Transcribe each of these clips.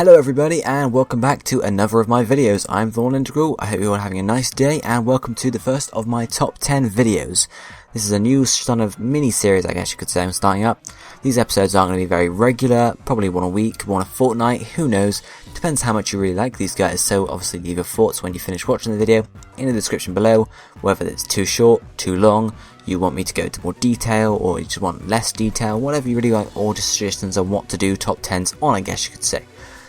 Hello everybody and welcome back to another of my videos. I'm Thorn Integral. I hope you're all having a nice day and welcome to the first of my top 10 videos. This is a new sort of mini-series, I guess you could say, I'm starting up. These episodes aren't going to be very regular, probably one a week, one a fortnight, who knows. Depends how much you really like these guys, so obviously leave your thoughts when you finish watching the video in the description below, whether it's too short, too long, you want me to go into more detail, or you just want less detail, whatever you really like, or just suggestions on what to do, top 10s on, I guess you could say.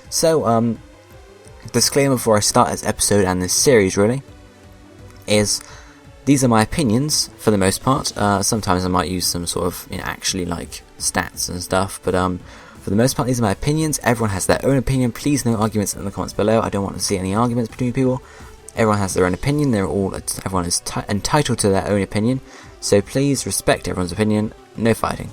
So, disclaimer before I start this episode and this series really, is these are my opinions for the most part. Sometimes I might use some sort of, actually like stats and stuff, but for the most part these are my opinions. Everyone has their own opinion. Please no arguments in the comments below. I don't want to see any arguments between people. Everyone has their own opinion. Everyone is entitled to their own opinion. So please respect everyone's opinion. No fighting.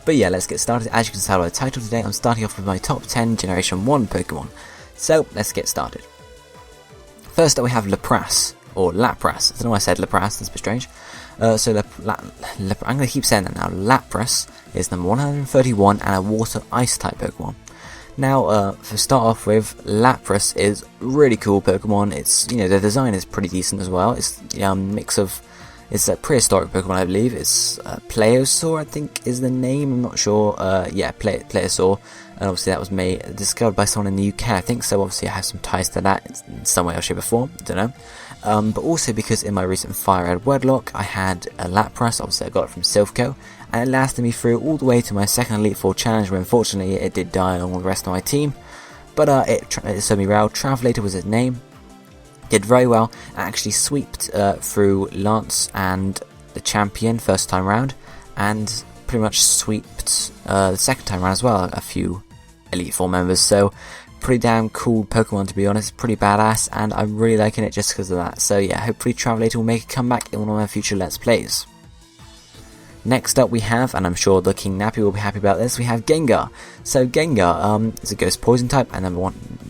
But yeah, let's get started. As you can tell by the title today, I'm starting off with my top 10 Generation 1 Pokemon. So, let's get started. First up we have Lapras, or Lapras. I don't know why I said Lapras, that's a bit strange. I'm going to keep saying that now. Lapras is number 131 and a Water-Ice type Pokemon. Now, to start off with, Lapras is really cool Pokemon. It's, the design is pretty decent as well. It's a mix of... It's a prehistoric Pokemon, I believe. It's Plesiosaur, I think, is the name. I'm not sure. Yeah, Plesiosaur. And obviously that was discovered by someone in the UK, I think. So obviously I have some ties to that in some way or shape or form. I don't know. But also because in my recent Fire Red Wedlock, I had a Lapras. Obviously I got it from Silphco. And it lasted me through all the way to my second Elite Four challenge, where unfortunately it did die along with the rest of my team. But it served me well. Travelator was its name. Did very well. I actually sweeped through Lance and the champion first time round, and pretty much sweeped the second time round as well, a few Elite Four members. So pretty damn cool Pokemon, to be honest, pretty badass, and I'm really liking it just because of that. So yeah, hopefully Travelator will make a comeback in one of my future Let's Plays. Next up we have, and I'm sure the King Nappy will be happy about this, we have Gengar. So Gengar is a Ghost Poison type, and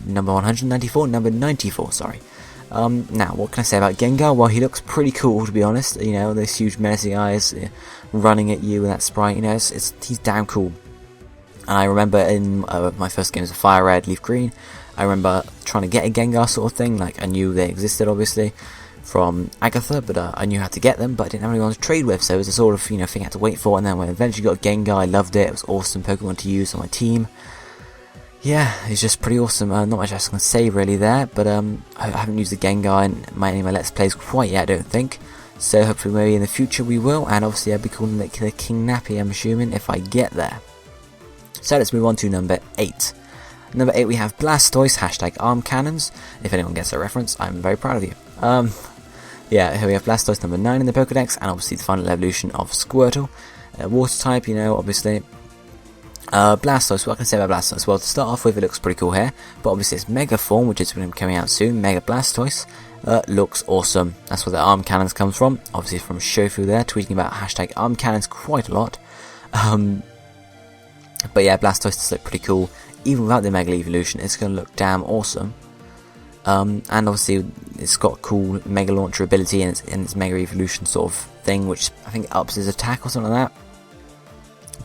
number 94, sorry. Now, what can I say about Gengar? Well, he looks pretty cool, to be honest. Those huge menacing eyes running at you with that sprite. He's damn cool. And I remember in my first games of Fire Red, Leaf Green, I remember trying to get a Gengar sort of thing. Like, I knew they existed, obviously, from Agatha, but I knew how to get them, but I didn't have anyone to trade with, so it was a sort of, thing I had to wait for. And then when I eventually got Gengar, I loved it. It was awesome Pokemon to use on my team. Yeah, it's just pretty awesome. Not much else I can say really there, but I haven't used the Gengar in any of my Let's Plays quite yet, I don't think. So hopefully maybe in the future we will, and obviously I'll be calling it the King Nappy, I'm assuming, if I get there. So let's move on to number 8. Number 8 we have Blastoise, #Arm Cannons. If anyone gets a reference, I'm very proud of you. Yeah, here we have Blastoise number 9 in the Pokedex, and obviously the final evolution of Squirtle. Water type, obviously. Blastoise, what can I say about Blastoise? Well, to start off with, it looks pretty cool here, but obviously it's Mega Form, which is going to be coming out soon. Mega Blastoise looks awesome. That's where the arm cannons comes from, obviously from Shofu there, tweeting about #Arm Cannons quite a lot. But yeah, Blastoise does look pretty cool. Even without the Mega Evolution, it's going to look damn awesome. And obviously it's got cool Mega Launcher ability in its Mega Evolution sort of thing, which I think ups his attack or something like that.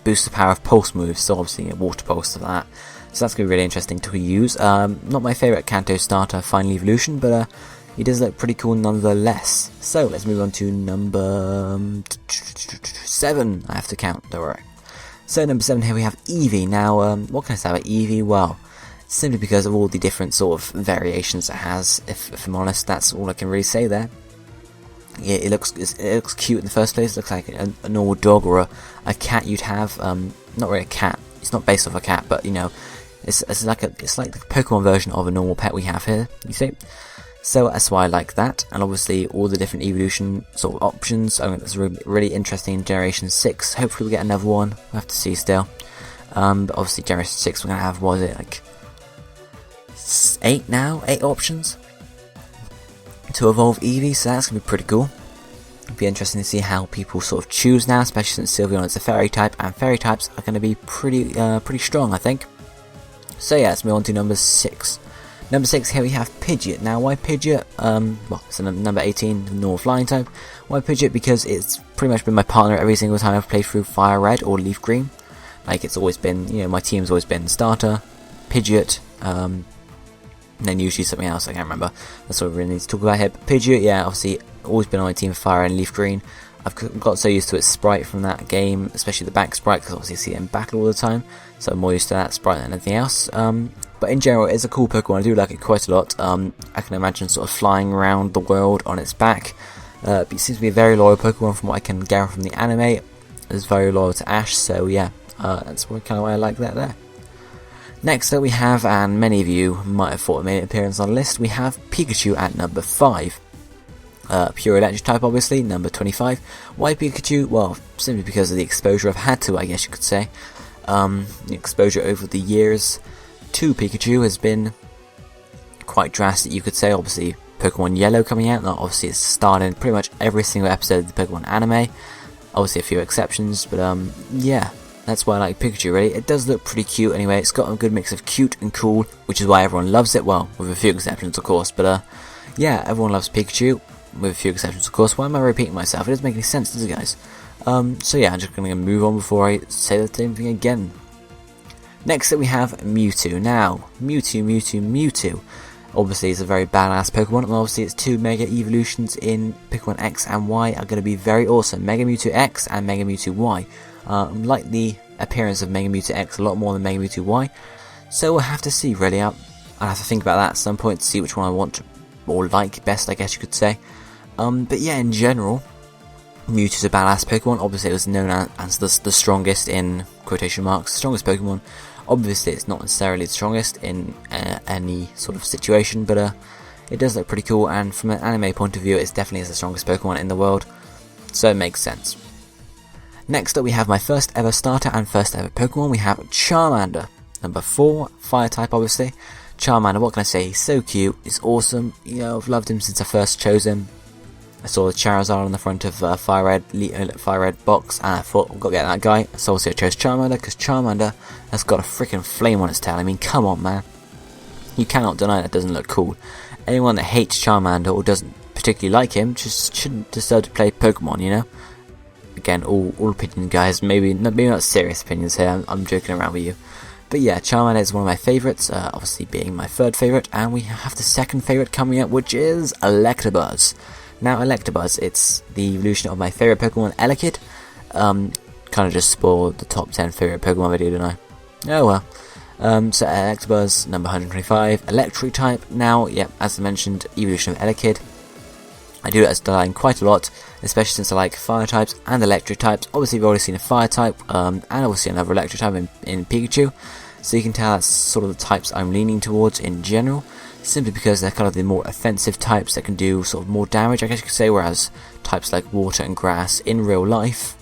Boosts the power of pulse moves, so obviously water pulse and that. So that's going to be really interesting to use. Not my favourite Kanto starter, Final Evolution, but he does look pretty cool nonetheless. So let's move on to number 7. I have to count, don't worry. So number 7 here we have Eevee. Now, what can I say about Eevee? Well, simply because of all the different sort of variations it has, if I'm honest, that's all I can really say there. Yeah, it looks cute in the first place. It looks like a normal dog or a cat you'd have. Not really a cat. It's not based off a cat, but it's like the Pokemon version of a normal pet we have here. You see, so that's why I like that. And obviously all the different evolution sort of options. I think that's really interesting in Generation 6. Hopefully we get another one. We'll have to see still. But obviously Generation 6 we're gonna have, what is it, like 8 now? 8 options to evolve Eevee, so that's going to be pretty cool. It'll be interesting to see how people sort of choose now, especially since Sylveon is a fairy type, and fairy types are going to be pretty strong, I think. So yeah, let's move on to number 6. Number 6, here we have Pidgeot. Now, why Pidgeot? Well, it's number 18, the normal flying type. Why Pidgeot? Because it's pretty much been my partner every single time I've played through Fire Red or Leaf Green. Like, it's always been, my team's always been starter, Pidgeot, and then usually something else, I can't remember. That's what we really need to talk about here. But Pidgeot, yeah, obviously always been on my team, Fire and Leaf Green. I've got so used to its sprite from that game, especially the back sprite, because obviously I see it in battle all the time, so I'm more used to that sprite than anything else. But in general, it's a cool Pokemon, I do like it quite a lot. I can imagine sort of flying around the world on its back. But it seems to be a very loyal Pokemon from what I can gather from the anime. It's very loyal to Ash, so yeah, that's kind of why I like that there. Next up we have, and many of you might have thought it made an appearance on the list, we have Pikachu at number 5. Pure electric type, obviously, number 25. Why Pikachu? Well, simply because of the exposure I've had to, I guess you could say. The exposure over the years to Pikachu has been quite drastic, you could say. Obviously, Pokemon Yellow coming out, now obviously it's starred in pretty much every single episode of the Pokemon anime. Obviously a few exceptions, but yeah, that's why I like Pikachu really. It does look pretty cute anyway, it's got a good mix of cute and cool, which is why everyone loves it, well, with a few exceptions of course, but yeah, everyone loves Pikachu, with a few exceptions of course. Why am I repeating myself? It doesn't make any sense, does it, guys? So yeah, I'm just going to move on before I say the same thing again. Next up we have Mewtwo. Now, Mewtwo. Obviously it's a very badass Pokemon, and obviously its 2 Mega Evolutions in Pokemon X and Y are going to be very awesome. Mega Mewtwo X and Mega Mewtwo Y. Like the appearance of Mega Mewtwo X a lot more than Mega Mewtwo Y. So we'll have to see really. I'll have to think about that at some point to see which one I want to, or like best, I guess you could say. But yeah, in general, Mewtwo's a badass Pokemon. Obviously it was known as the strongest, in quotation marks, strongest Pokemon. Obviously it's not necessarily the strongest in any sort of situation, but it does look pretty cool, and from an anime point of view it's definitely the strongest Pokemon in the world, so it makes sense. Next up we have my first ever starter and first ever Pokemon. We have Charmander, number 4, Fire type obviously. Charmander, what can I say, he's so cute, he's awesome, you know, I've loved him since I first chose him. I saw the Charizard on the front of Fire Red box, and I thought, I've got to get that guy. So obviously I chose Charmander, because Charmander has got a freaking flame on its tail. I mean, come on, man. You cannot deny that doesn't look cool. Anyone that hates Charmander or doesn't particularly like him just shouldn't deserve to play Pokemon, you know? Again, all opinion, guys. Maybe not serious opinions here. I'm joking around with you. But yeah, Charmander is one of my favourites, obviously being my third favourite, and we have the second favourite coming up, which is Electabuzz. Now, Electabuzz, it's the evolution of my favourite Pokemon, Elekid. Kind of just spoiled the top 10 favourite Pokemon video, didn't I? Oh well. So Electabuzz, number 125, Electric type. Now, yeah, as I mentioned, evolution of Elekid. I do that as the line quite a lot, especially since I like Fire types and Electric types. Obviously, you've already seen a Fire type, and obviously another Electric type in Pikachu. So you can tell that's sort of the types I'm leaning towards in general, simply because they're kind of the more offensive types that can do sort of more damage, I guess you could say, whereas types like Water and Grass in real life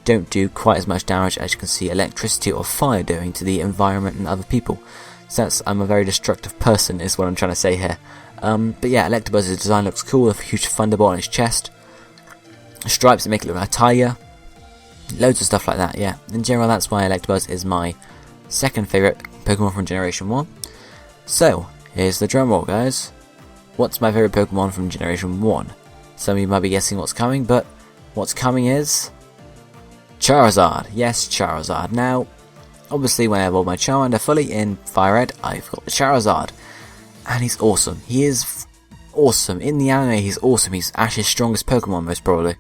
don't do quite as much damage as you can see electricity or fire doing to the environment and other people. So I'm a very destructive person, is what I'm trying to say here. But yeah, Electabuzz's design looks cool, with a huge thunderbolt on its chest, stripes that make it look like a tiger, loads of stuff like that, yeah. In general, that's why Electabuzz is my second favourite Pokemon from Generation 1. So, here's the drum roll, guys. What's my favourite Pokemon from Generation 1? Some of you might be guessing what's coming, but what's coming is Charizard. Yes, Charizard. Now, obviously when I evolve my Charmander fully in Fire Red, I've got the Charizard. And he's awesome. He is awesome. In the anime, he's awesome. He's Ash's strongest Pokemon, most probably.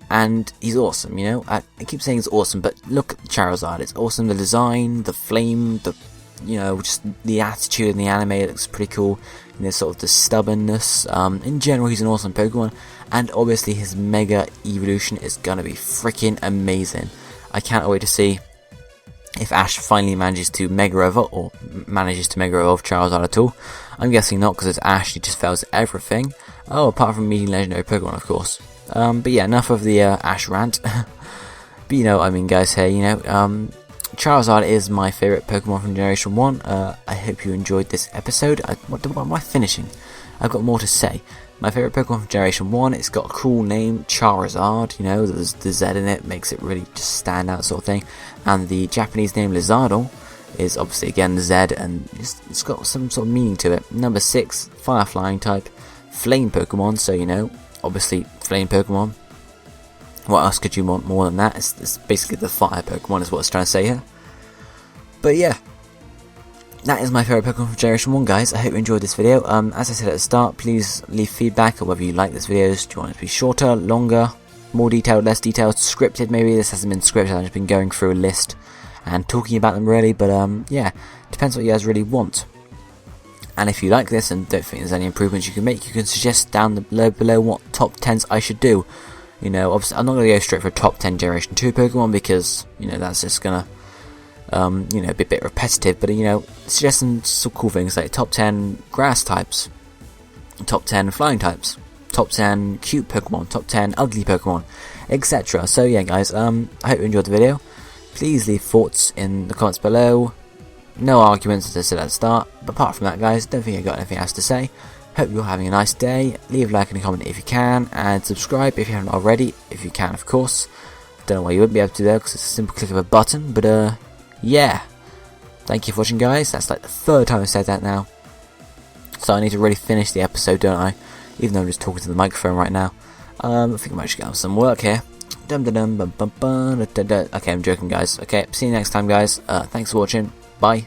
And he's awesome, you know. I keep saying he's awesome, but look at Charizard. It's awesome. The design, the flame, you know, just the attitude in the anime, it looks pretty cool. And there's sort of the stubbornness. In general, he's an awesome Pokemon. And obviously, his Mega Evolution is going to be freaking amazing. I can't wait to see if Ash finally manages to Mega Evolve, or manages to Mega Evolve Charizard at all. I'm guessing not, because it's Ash, he just fails at everything. Oh, apart from meeting legendary Pokemon, of course. But yeah, enough of the Ash rant. But you know what I mean, guys, here, you know, Charizard is my favourite Pokemon from Generation 1. I hope you enjoyed this episode. What am I finishing? I've got more to say. My favourite Pokemon from Generation 1, it's got a cool name, Charizard, you know, there's the Z in it, makes it really just stand out sort of thing. And the Japanese name Lizardle is obviously again the Z, and it's got some sort of meaning to it. Number 6, Fire Flying type, Flame Pokemon, so you know, obviously Flame Pokemon. What else could you want more than that? It's basically the Fire Pokemon is what it's trying to say here. But yeah, that is my favourite Pokemon from Generation 1, guys. I hope you enjoyed this video. As I said at the start, please leave feedback on whether you like this videos. Do you want it to be shorter, longer, more detailed, less detailed, scripted maybe? This hasn't been scripted, I've just been going through a list and talking about them really, but yeah, depends what you guys really want. And if you like this and don't think there's any improvements you can make, you can suggest down below what top 10s I should do. You know, obviously I'm not going to go straight for a top 10 Generation 2 Pokemon because, you know, that's just going to you know, be a bit repetitive, but, you know, suggest some cool things like top 10 grass types, top 10 flying types, top 10 cute Pokemon, top 10 ugly Pokemon, etc. So yeah, guys, I hope you enjoyed the video. Please leave thoughts in the comments below. No arguments, as I said at the start, but apart from that, guys, don't think I've got anything else to say. Hope you're having a nice day. Leave a like and a comment if you can, and subscribe if you haven't already, if you can, of course. Don't know why you wouldn't be able to do that, because it's a simple click of a button, but yeah, thank you for watching, guys. That's like the third time I've said that now, so I need to really finish the episode, don't I? Even though I'm just talking to the microphone right now. I think I might just get on some work here. Okay, I'm joking, guys. Okay, see you next time, guys. Thanks for watching. Bye.